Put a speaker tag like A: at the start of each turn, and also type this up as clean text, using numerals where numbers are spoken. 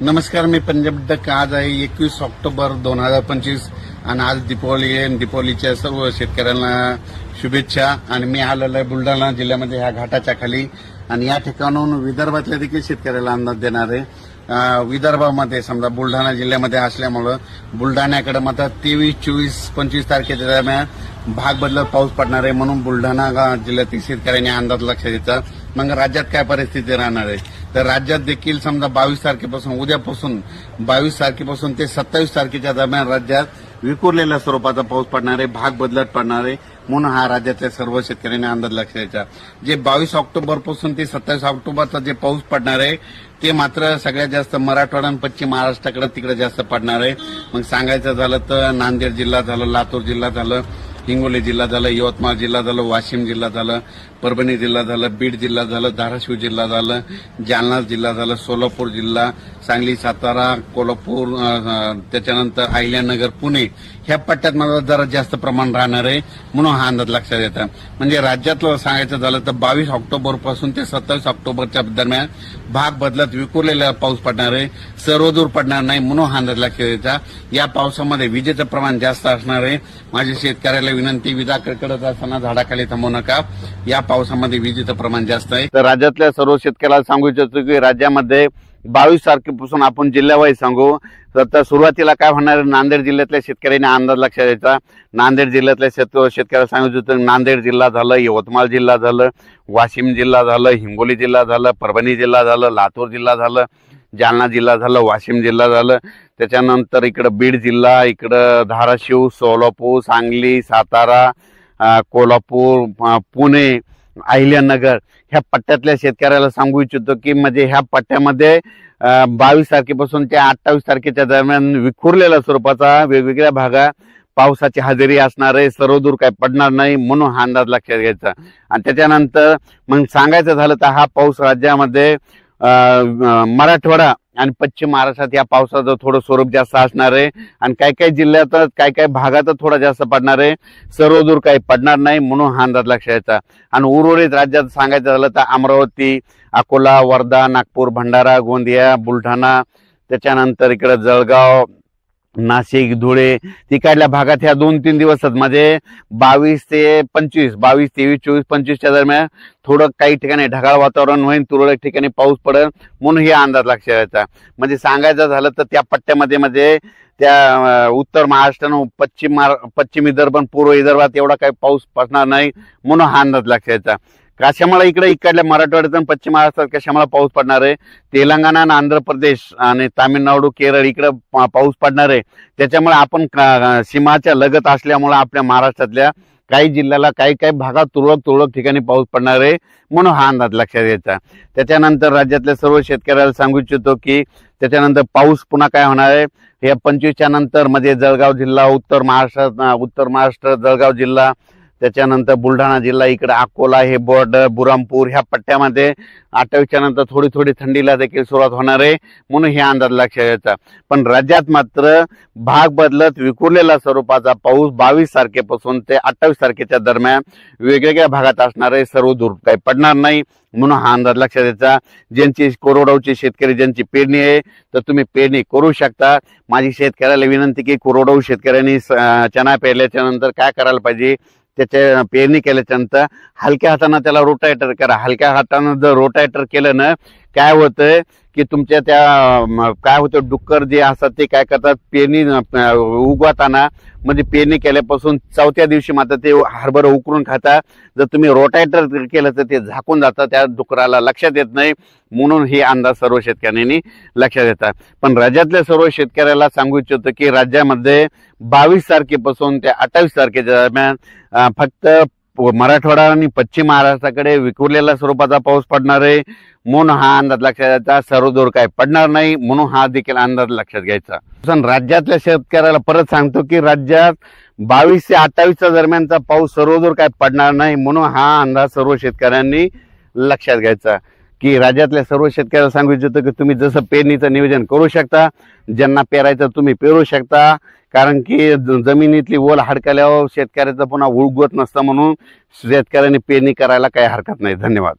A: नमस्कार, मी पंजाब डक. आज आहे 21 ऑक्टोबर 2025 आणि आज दीपावली आहे. दीपावलीच्या सर्व शेतकऱ्यांना शुभेच्छा. आणि मी आलेलो आहे बुलढाणा जिल्ह्यामध्ये ह्या घाटाच्या खाली, आणि या ठिकाणाहून विदर्भातल्या देखील शेतकऱ्याला अंदाज देणार आहे. विदर्भामध्ये समजा बुलढाणा जिल्ह्यामध्ये असल्यामुळं बुलढाण्याकडे मात्र 23, 24, 25 तारखेच्या दरम्यान भाग बदलत पाऊस पडणार आहे, म्हणून बुलढाणा जिल्ह्यातील शेतकऱ्यांनी अंदाज लक्षात घ्यायचा. मग राज्यात काय परिस्थिती राहणार आहे, तर राज्यात देखील समजा 22 तारखेपासून उद्यापासून 22 तारखेपासून ते 27 तारखेच्या दरम्यान राज्यात विखुरलेल्या स्वरूपाचा पाऊस पडणार आहे, भाग बदलत पडणार आहे. म्हणून हा राज्यातल्या सर्व शेतकऱ्यांनी अंदाज लक्षात घ्यायचा. जे 22 ऑक्टोबर पासून ते 27 ऑक्टोबरचा जे पाऊस पडणार आहे ते मात्र सगळ्यात जास्त मराठवाडा आणि पश्चिम महाराष्ट्राकडे तिकडे जास्त पडणार आहे. मग सांगायचं झालं तर नांदेड जिल्हा झालं, लातूर जिल्हा झालं, हिंगोली जिल्हा झालं, यवतमाळ जिल्हा झालं, वाशिम जिल्हा झालं, परभणी जिल्हा झालं, बीड जिल्हा झालं, धाराशिव जिल्हा झालं, जालना जिल्हा झालं, सोलापूर जिल्हा, सांगली, सातारा, कोल्हापूर, त्याच्यानंतर अहिल्यानगर, पुणे ह्या पट्ट्यात मला जरा जास्त प्रमाण राहणार आहे, म्हणून हा अंदाज लक्षात येतात. म्हणजे राज्यातलं सांगायचं झालं तर 22 ऑक्टोबर पासून ते 27 ऑक्टोबरच्या दरम्यान भाग बदलत विखुरलेला पाऊस पडणार आहे, सर्वदूर पडणार नाही, म्हणून हा अंदाज लक्षात यायचा. या पावसामध्ये विजेचं प्रमाण जास्त असणार आहे. माझ्या शेतकऱ्याला विनंती, विजा कडकडत असताना झाडाखाली थांबू नका. या पावसामध्ये विजेचं प्रमाण जास्त आहे. तर राज्यातल्या सर्व शेतकऱ्याला सांगू इच्छितो की राज्यामध्ये 22 तारखेपासून आपण जिल्ह्यावाईज सांगू. तर सुरुवातीला काय होणार, नांदेड जिल्ह्यातल्या शेतकऱ्यांनी अंदाज लक्षात द्यायचा. नांदेड जिल्ह्यातल्या शेतकऱ्याला सांगू इच्छितो, नांदेड जिल्हा झालं, यवतमाळ जिल्हा झालं, वाशिम जिल्हा झालं, हिंगोली जिल्हा झालं, परभणी जिल्हा झालं, लातूर जिल्हा झालं, जालना जिल्हा झालं, वाशिम जिल्हा झालं, त्याच्यानंतर इकडं बीड जिल्हा, इकडं धाराशिव, सोलापूर, सांगली, सातारा, कोल्हापूर, पुणे, अहिल्यानगर ह्या पट्ट्यातल्या शेतकऱ्याला सांगू इच्छितो की म्हणजे ह्या पट्ट्यामध्ये 22 तारखेपासून ते 28 तारखेच्या दरम्यान विखुरलेल्या स्वरूपाचा वेगवेगळ्या भागात पावसाची हजेरी असणार आहे, सर्वदूर काही पडणार नाही, म्हणून हा अंदाज लक्षात घ्यायचा. आणि त्याच्यानंतर मग सांगायचं झालं तर हा पाऊस राज्यामध्ये मराठवाडा आणि पश्चिम महाराष्ट्रात या पावसाचं थोडं स्वरूप जास्त असणार आहे, आणि काही काही जिल्ह्यात काही काही भागात थोडा जास्त पडणार आहे, सर्वदूर काही पडणार नाही, म्हणून हा अंदाज लक्षात घ्यायचा. आणि उर्वरित राज्यात सांगायचं झालं तर अमरावती, अकोला, वर्धा, नागपूर, भंडारा, गोंदिया, बुलढाणा, त्याच्यानंतर इकडे जळगाव, नाशिक, धुळे तिकडल्या भागात ह्या 2-3 दिवसात म्हणजे 22 ते 25, 22, 23, 24, 25च्या दरम्यान थोडं काही ठिकाणी ढगाळ वातावरण होईल, तुरळक ठिकाणी पाऊस पडेल, म्हणून हे अंदाज लक्षात घ्यायचा. म्हणजे सांगायचं झालं तर त्या पट्ट्यामध्ये म्हणजे त्या उत्तर महाराष्ट्र, पश्चिम विदर्भ, पूर्व विदर्भात एवढा काही पाऊस पडणार नाही, म्हणून हा अंदाज लक्षात घ्यायचा. कशामुळे इकडल्या मराठवाड्यात आणि पश्चिम महाराष्ट्रात कशामुळे पाऊस पडणार आहे, तेलंगणा आणि आंध्र प्रदेश आणि तामिळनाडू, केरळ इकडे पाऊस पडणार आहे. त्याच्यामुळे आपण सीमाच्या लगत असल्यामुळे आपल्या महाराष्ट्रातल्या काही जिल्ह्याला काही भागात तुरळक ठिकाणी पाऊस पडणार आहे, म्हणून हा अंदाज लक्षात घ्यायचा. त्याच्यानंतर राज्यातल्या सर्व शेतकऱ्याला सांगू इच्छितो की त्याच्यानंतर पाऊस पुन्हा काय होणार आहे, हे 25च्या नंतर म्हणजे जळगाव जिल्हा, उत्तर महाराष्ट्र जळगाव जिल्हा, त्याच्यानंतर बुलढाणा जिल्हा, इकडे अकोला, हे बॉर्डर, बुरामपूर ह्या पट्ट्यामध्ये 28च्या नंतर थोडी थंडीला देखील सुरुवात होणार आहे, म्हणून हे अंदाज लक्षात घ्यायचा. पण राज्यात मात्र भाग बदलत विखुरलेला स्वरूपाचा पाऊस 22 तारखेपासून ते 28 तारखेच्या दरम्यान वेगवेगळ्या भागात असणार आहे, सर्वदूर काही पडणार नाही, म्हणून हा अंदाज लक्षात घ्यायचा. ज्यांची कोरडवाहूची शेतकरी ज्यांची पेरणी आहे तर तुम्ही पेरणी करू शकता. माझी शेतकऱ्याला विनंती की कोरडवाहू शेतकऱ्यांनी चणा पेरल्याच्या नंतर काय करायला पाहिजे, त्याच्या पेरणी केल्याच्या नंतर हलक्या हाताने त्याला रोटायटर करा. हलक्या हाताने जर रोटायटर केलं ना, काय होतंय की तुमच्या त्या काय होतं, डुक्कर जे असतात ते काय करतात, पेरणी उगवताना म्हणजे पेरणी केल्यापासून 4थ्या दिवशी मात्र ते हरभरा उकरून खातात. जर तुम्ही रोटायटर केलं तर ते झाकून जातं, त्या डुकराला लक्षात येत नाही, म्हणून हे अंदाज सर्व शेतकऱ्यांनी लक्षात येतात. पण राज्यातल्या सर्व शेतकऱ्याला सांगू इच्छितो की राज्यामध्ये 22 तारखेपासून ते 28 तारखेच्या दरम्यान फक्त मराठवाडा आणि पश्चिम महाराष्ट्राकडे विखुरलेल्या स्वरूपाचा पाऊस पडणार आहे, म्हणून हा अंदाज लक्षात घ्यायचा. सर्वदूर काही पडणार नाही, म्हणून हा देखील अंदाज लक्षात घ्यायचा. राज्यातल्या शेतकऱ्याला परत सांगतो की राज्यात 22 ते 28च्या दरम्यानचा पाऊस सर्वदूर काही पडणार नाही, म्हणून हा अंदाज सर्व शेतकऱ्यांनी लक्षात घ्यायचा. की राज्यातल्या सर्व शेतकऱ्याला सांगू इच्छितो की तुम्ही जसं पेरणीचं नियोजन करू शकता, ज्यांना पेरायचं तुम्ही पेरू शकता, कारण की जमिनीतली ओल हडकल्यावर शेतकऱ्याचं पुन्हा उगवत नसतं, म्हणून शेतकऱ्यांनी पेरणी करायला काही हरकत नाही. धन्यवाद.